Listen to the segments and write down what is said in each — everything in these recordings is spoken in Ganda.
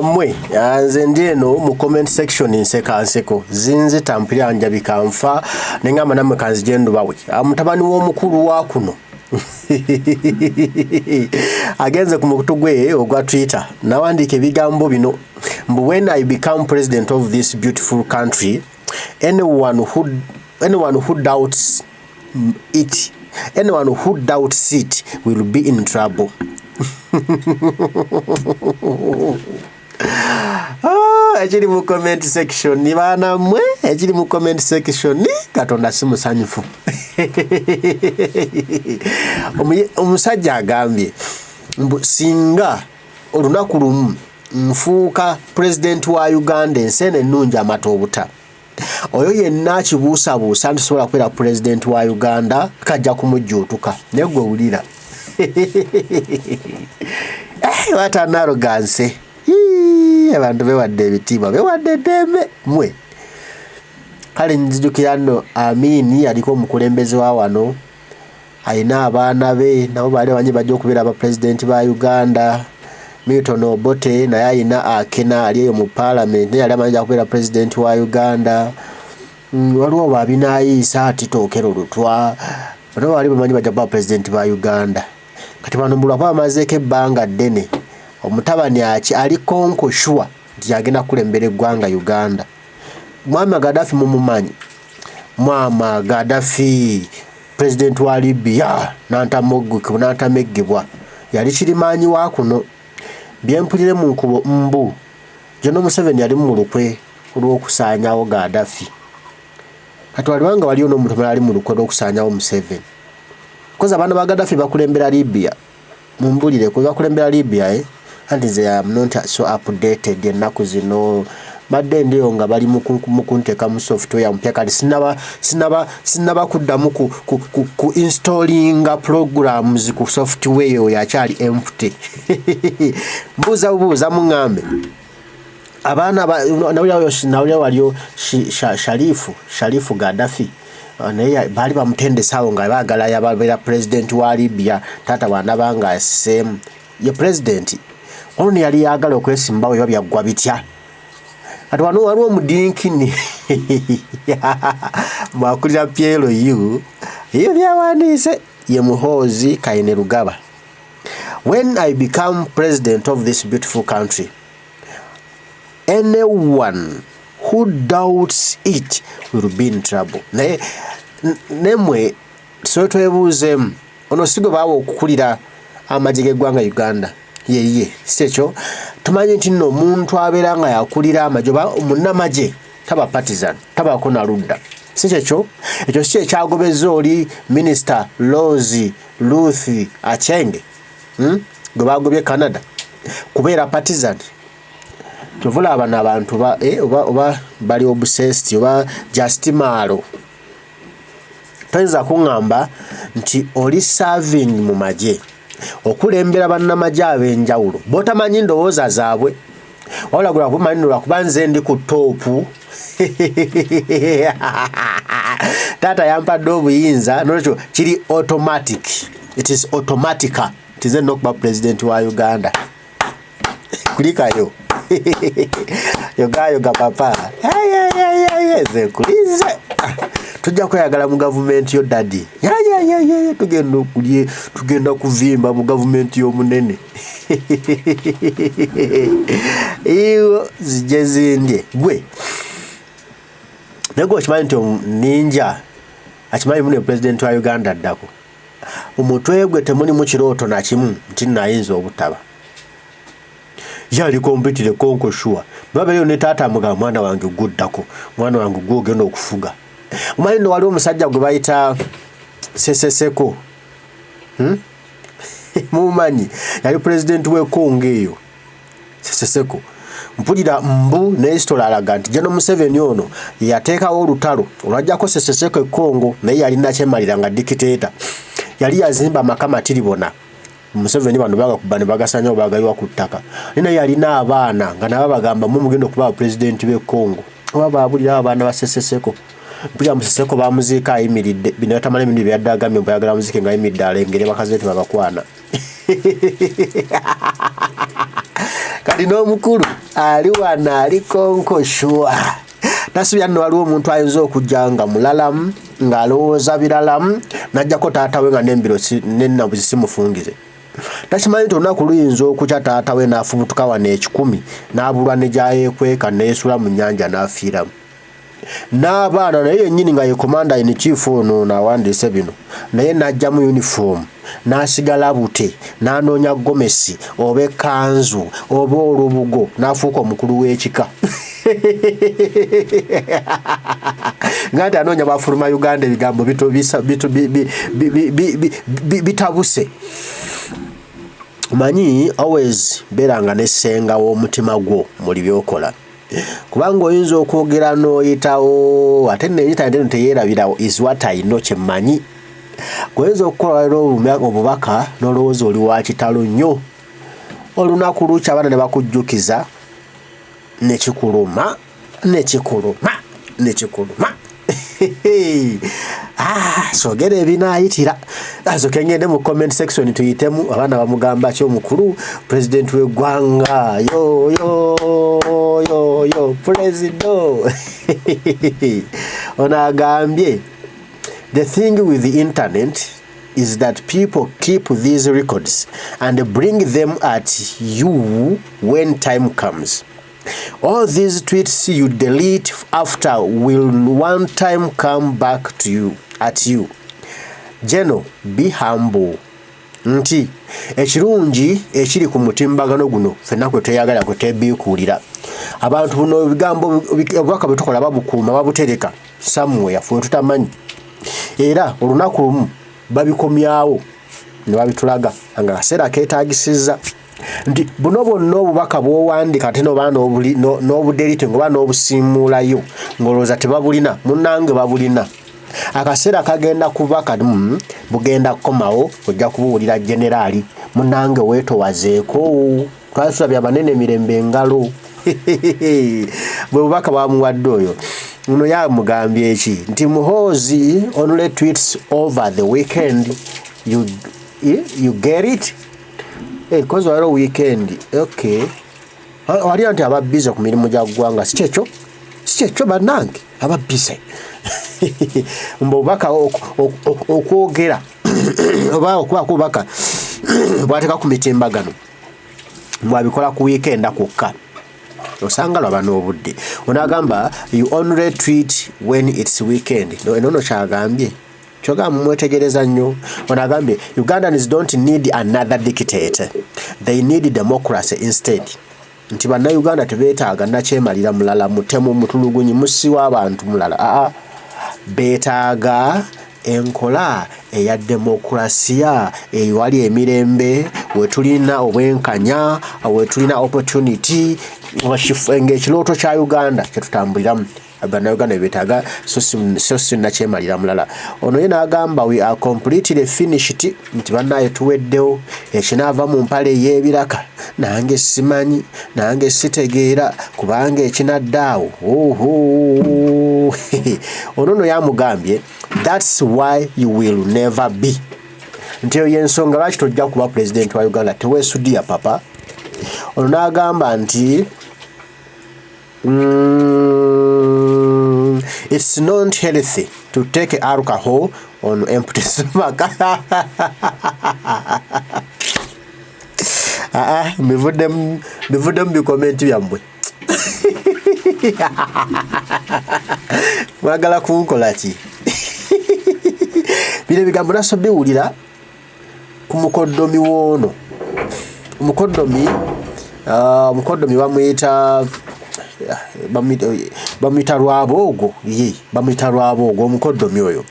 Mwe nze ndieno mu comment section nseko zinzi tampira njabi kanfa nengamba namwe kanzijendu bawe mutabani w'omukulu wa kuno agenze ku mukutu gwe ogwa Twitter nawandika ebigambo bino mbu when I become president of this beautiful country anyone who doubts it will be in trouble. Echiri mu comment section ni bana mwe echiri mu comment section ni katonda simusanyufu. Omusajja agambye mbu singa olunaku lumu nfuuka president wa Uganda ensene ennungi amatobuta oyo yenna kibuusabuusa ntisobola kubeera president wa Uganda kajja kumujjuutuka naye gwe wulira. What an arrogance. Abantu bewadde ebitiibwa bewadde eddembe mwe kale nzijukira nno Amini aliko omukulembeze wa wano alina abaana be nabo baali bangi bajja okubeera aba president ba Uganda. Milton Obote naye alina akena ali eyo mu parliament naye ali amanyi okubeera president wa Uganda. Waliwo babinayiisa ati Tookero Lutwa bano baali bamanyi bajja kuba president ba Uganda. Kati bano mbulwa kwa bamazeeko ebbanga ddene omutabani ali konko sure nti agenda kulembera eggwanga Uganda. Muammar Gaddafi mumumanyi. Muammar Gaddafi president wa Libya n'antameggibwa yali kirimaanyi wa kuno byempulire mu nkubo mbu General Museveni yali mu lukwe olw'okusaanyawo Gaddafi. Kati waliwanga waliyo n'omuntu ali mu lukwe olw'okusaanyawo Museveni. Koza abaana ba Gaddafi bakulembera Libya. Mumbulire ko bakulembera Libya anti ze am not so updated ennaku zino badde ndiyo nga bali mukunteka mu software mpya kali sinaba kuddamu ku installing programs ku software yo yakyali empty. Mbuza mungambe abaana nawulira waliyo Sharifu Gaddafi naye baali bamutendesaawo nga baagala yababeera president wa Libya taata bw'anabanga same ye president ono yali yagala okwesimbawo biba byaggwa bitya. Kati wano waliwo omudinkini mwakulira Piero yu iyo byawandiise ye Muhoozi Kainerugaba. When I become president of this beautiful country, anyone who doubts it will be in trouble. Nemwe so twebuuzemu ono sigo baawo okukulira amagye g'eggwanga Uganda ye sekyo tumanyi nti nno omuntu abeera nga yakulira amagye oba munnamagye taba partisan tabaako na ludda sekyo ekyo si ekyagobeza oli Minister Ruth Aceng gwe baagobye Canada kubeera partisan. Tovula abana abantu oba bali obsessed oba just malo penza kungamba nti oli serving mu magye okulembera bannamagye ab'enjawulo botamanyi ndowooza zaabwe wabula kumanyi lwakubanze ndi ku topu taata yampadde obuyinza nolwekyo kiri automatic. It is automatica tize nokuba president wa Uganda kulikayo yoga papa zekulize tujja kweyagala mu gavumenti yo daddy tugenda kuvimba mu gavumenti y'omunene iyo zije zindye gwe nego kimanyi nti ninja akimanyi muno president wa Uganda addako omutwe gwe temuli mu kirooto na kimu nti nayinza obutaba yali kompitire konko sure babeyo ne taata amugamba mwana wange guddako mwana wange gwogenda okufuga. Omanyi no waliwo omusajja gwe bayita Seseseko mumanyi yali president we Kongo eyo Seseseko mpulira mbu ne history alaga nti General Museveni ono yateekawo olutalo olwajjako Seseseko e Kongo naye yali nakyemalira nga dictator yali yazimba amakama tiribona Museveni bano bagakubane bagasanya obagayiwa ku ttaka nina yalina abaana nga nabo bagamba mu mugendo kuba president we Kongo oba babulira abaana ba Seseseko mpulira Seseseko bamuziika ayimiridde bino yatamala ebintu byaddagamye mbayagala muzike nga ayimiridde alengere bakazi bete babakwana alina omukulu ali wana alikonkoshwa nasubira nno waliwo omuntu ayinza okujja nga mulalamu ng'alowooza biralamu n'ajjako taata we nga n'embiro n'ennabuzi simufungize takimanyi nti olunaku luyinza okukya taata we n'afubutuka wano 10 n'abulwa ne gy'ayeekweka neesula mu nnyanja n'afiiramu n'abaana naye yennyini nga ye commander in chief ono n'awandiise bino naye n'ajja mu uniform n'asigala bute n'anoonya gomesi oba ekkanzu oba olubugo n'afuuka omukulu w'ekika nga nti anoonya bwafuluma Uganda ebigambo bitabuse manyi always beeranga n'essenga w'omutima gwo muli byokola kubanga oyinza okwogera n'oyitawo ate n'eyita eno teyeerabirawo is what I know kyemmanyi oyinza okukola obubaka n'olowooza oli wa kitalo nnyo olunaku lukya abaana ne bakujjukiza nekikuluma sogera ebinaayitira azoke ngende mu comment section tuyitemu abaana bamugamba ki omukulu president w'eggwanga yo presido ono agambye the thing with the internet is that people keep these records and bring them at you when time comes. All these tweets you delete after will one time come back to you at you. Jeno, be humble. Nti ekirungi ekiri ku mutimbagano guno fenna kwe tweyagala kwe twebikulira abantu buno bigambo obwaka betukola babukuuma babutereka somewhere fwe tutamanyi era olunaku lumu babikomyawo ne babitulaga nga kaseera keetaagisiza nti buno bonna obubaka bw'owandika ate noba n'obudelete ngoba n'obusimuulayo ng'olowooza tebabulina munnange babulina akaseera kagenda kuba kadimu bugenda kukomawo ojja kubuwulira generaali munnange weetowazeeko twasula abanene mirembe engalo bwe bubaka bamuwadde oyo uno yamugambye eki nti Muhoozi only tweets over the weekend you get it cause waliwo weekend okay wali nti ababbize ku mirimu gya ggwanga si kyekyo bannange ababbize mbu obubaka okwogera oba okuba kubaka bwateeka ku mitimbagano mwabikola ku weekend kwokka osanga lwaba n'obudde onagamba you only tweet when it's weekend enono kyagambye kyogamba mwetegereza nnyo onagambye Ugandans don't need another dictator, they need democracy instead. Nti bannayuganda tebeetaaga nakyemalira mulala mutemu mutulugunyi musiwa abantu mulala beetaaga enkola eya demokrasiya ewali emirembe wetulina obwenkanya wetulina opportunity ng'ekirooto kya Uganda kyetutambuliramu bannayuganda beetaaga so sinnakyemalira mulala ono ye n'agamba we are completely finished nti bannaye tuweddewo ekinaava mu mpale ey'ebiraka nange simanyi nange sitegeera kubanga ekinaddaawo ono no yamugambye that's why you will never be nti eyo y'ensonga lwaki tojja kuba president wa Uganda teweesudiya papa ono n'agamba nti it's not healthy to take alcohol on empty stomach. Mivuddemu bikomenti byammwe mwagala kunkola ki bino ebigambo naso biwulira ku mukoddomi w'ono omukoddomi bamuyita Lwaboogo bamuyita Lwaboogo omukoddomi oyo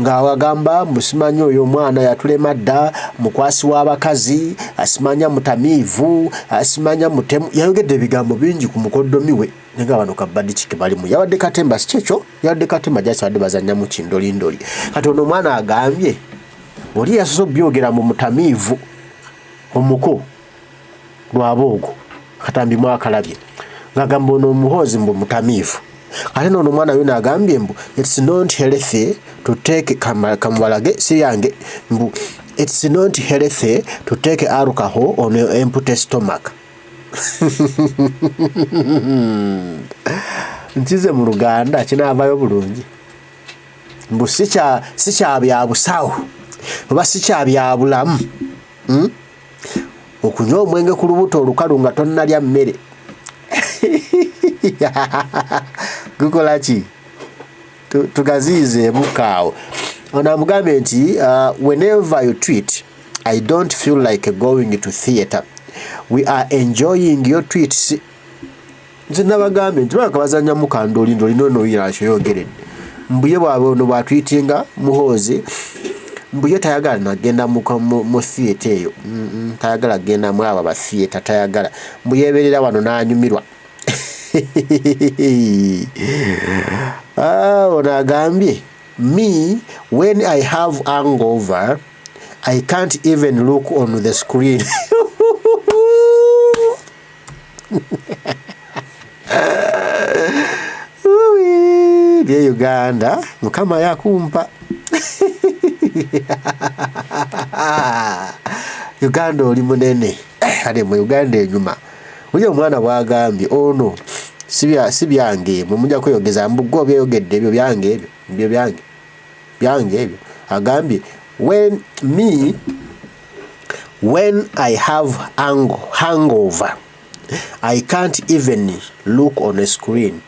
ng'awagamba musimanyi oyo omwana yatulema dda mukwasi w'abakazi asimanya mutamiivu asimanya mutemu yayogedde ebigambo bingi ku mukoddomi we nga bano kabadde kike balimu yawadde katemba si kyekyo yawadde katemba gyasibadde bazannya mu kindolindoli kati ono omwana agambye oli yasoose obyogera mu mutamiivu omuko Lwaboogo katambi mwakalabye ngagamba ono Muhoozi mbu mutamiivu ate n'ono omwana we n'agambye mbu it's not healthy to take kamubalage si yange mbu it's not healthy to take alcohol on your empty stomach nkize mu Luganda kinaavayo bulungi mbu si kya bya busawo oba si kya bya bulamu okunywa omwenge ku lubuto olukalu nga tonnalya mmere gukola ki tugaziizeemukaawo ono amugambye nti whenever you tweet I don't feel like going to theatre. We are enjoying your tweets. Nze nabagambye nti bakabazanya mukandoli ndolino no yirasho yogeredde mbuye bwabe ono bwatwitinga muhoze mbuye tayagala nagenda mu theatre eyo tayagala genda mu aba ba theatre tayagala mbuyeberera wano nanyumirwa ono agambye me when I have hangover I can't even look on the screen. Dear Uganda, mukama yakumpa. Uganda oli munene. Ade mu Uganda enyuma. Uli omwana bwagambye ono sibyange mumujja kweyogeza mbugo byeyogedde ebyo byange ebyo byange ebyo agambye when I have hangover I can't even look on a screen.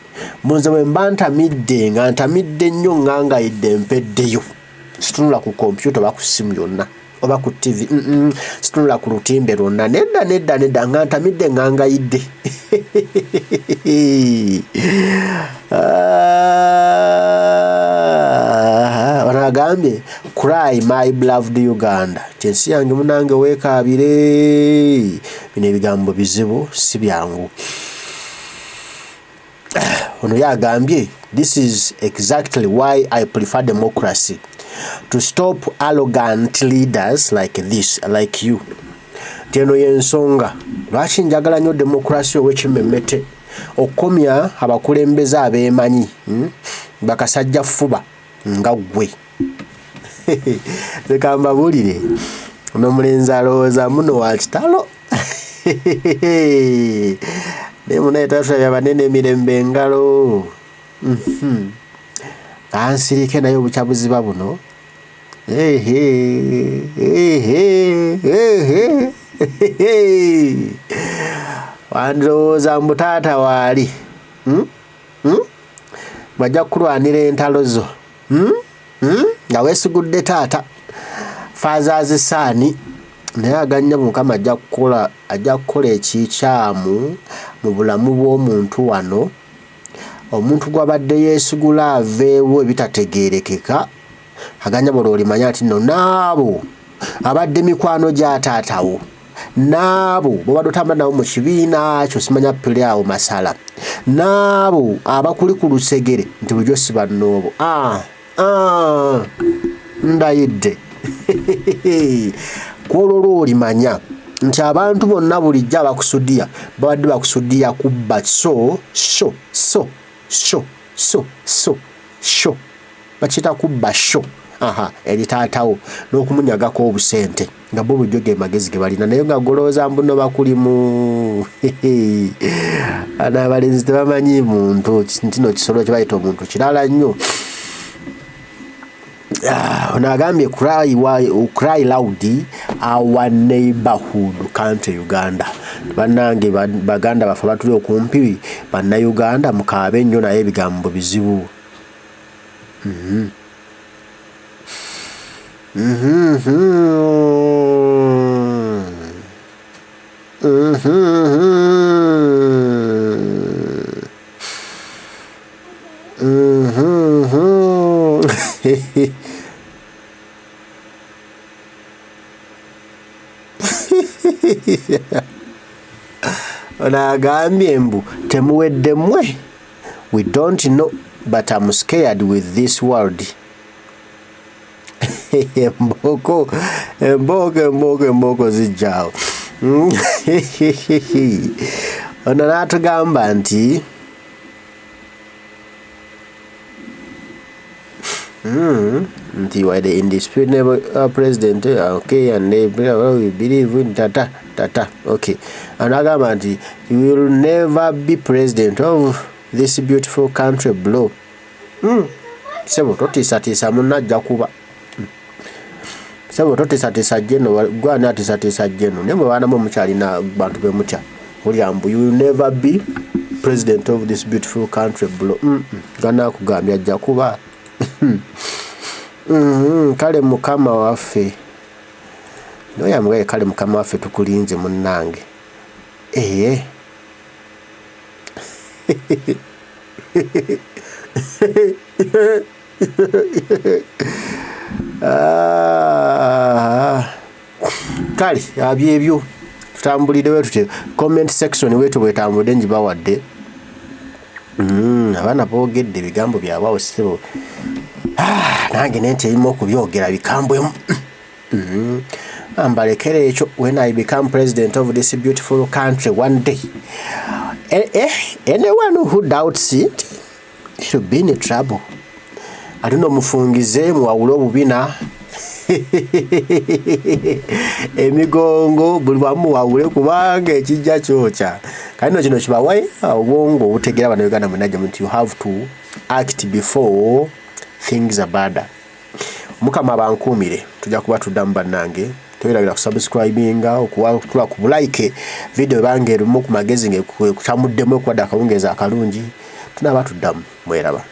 Munze wemba ntamidde nga ntamidde nnyo ngangayidde mpeddeyo situnula ku computer oba ku simu yonna oba ku TV situnula ku lutimbe lwonna nedda nga ntamidde ngangayidde wanagambye cry my beloved Uganda kyensi yange munange weekaabire bino ebigambo bizibu si byangu. Ono yagambye this is exactly why I prefer democracy to stop arrogant leaders like you. Teno yensonga lwaki njagala nnyo democracy ow'ekimmemmete okomya abakulembeze abeemanyi bakasajja fuba nga ggwe. Leka mbabulire ono mulenzi alowooza muno wa kitalo ne munaye tasabye abanene emirembe engalo ansirike naye obukyabuziba buno wandowooza mbu taata waali bajja kulwanira entalo zo nga weesigudde taata faazazi saani naye aganya mukama ajja kukola ekikyamu mu bulamu bw'omuntu wano omuntu gw'abadde yeesigula aveewo ebitategeerekeka aganya bw'olwo olimanya ati nno naabo abadde mikwano gya taatawo naabo bw'obadde otambula nabo mu kibiina kyo simanya pili awo masala naabo abakuli ku lusegere nti bujo si bannoobo ndayidde kwolwo olimanya nti abantu bonna bulijjo abakusudiya babadde bakusudiya kubba sho bakiyita kubba sho eri taatawo n'okumunyagako obusente nga bo bulijjo ge magezi ge balina naye nga golooza mbuno bakulimu n'abalenzi tebamanyi muntu ntino kisolo kye bayita omuntu kirala nnyo. Onagambye cry loud our neighborhood country Uganda. Bannange baganda bafe batuli okumpi bannayuganda mukaabe nnyo naye ebigambo bizibu. Onagambye mbu temuwedde mmwe we don't know but I'm scared with this world. Emboko zijjaawo. Ono n'atugamba nti Nti why the indisputable president, okay, and they believe in tata. Okay, and agamba nti you will never be president of this beautiful country bro. Sebo totiisatiisa munajja kuba. Sebo totiisatiisa jeno gwana atiisatiisa jeno ne mwana mukyalina bantu be mutya William, you will never be president of this beautiful country bro. Gana kugambya ajja kuba. Kale mukama waffe noyamwe kale mukama waffe tukulinze munnange kale abyebyo tutambulirewo tutyo comment section wetu bwetambudde njibawadde abaana boogedde ebigambo byabwe sebo nange nente erimu okubyogera bikambwemu ambalekere ekyo when I become president of this beautiful country one day. Anyone who doubts it, he'll be in trouble. Atuno mufungize muwawule obubina emigongo buli wamu wawule kubanga ekijja kyokya kano kino kibawaye obwongo obutegera bano Uganda management. You have to act before things are bad. Mukama bankumire tujja kuba tuddamu bannange toyeragira kusubscribinga okuwa ku like video bange erimu ku magezi ngekuchamuddemu okwadda akawungeza akalungi tunaba tuddamu mweraba.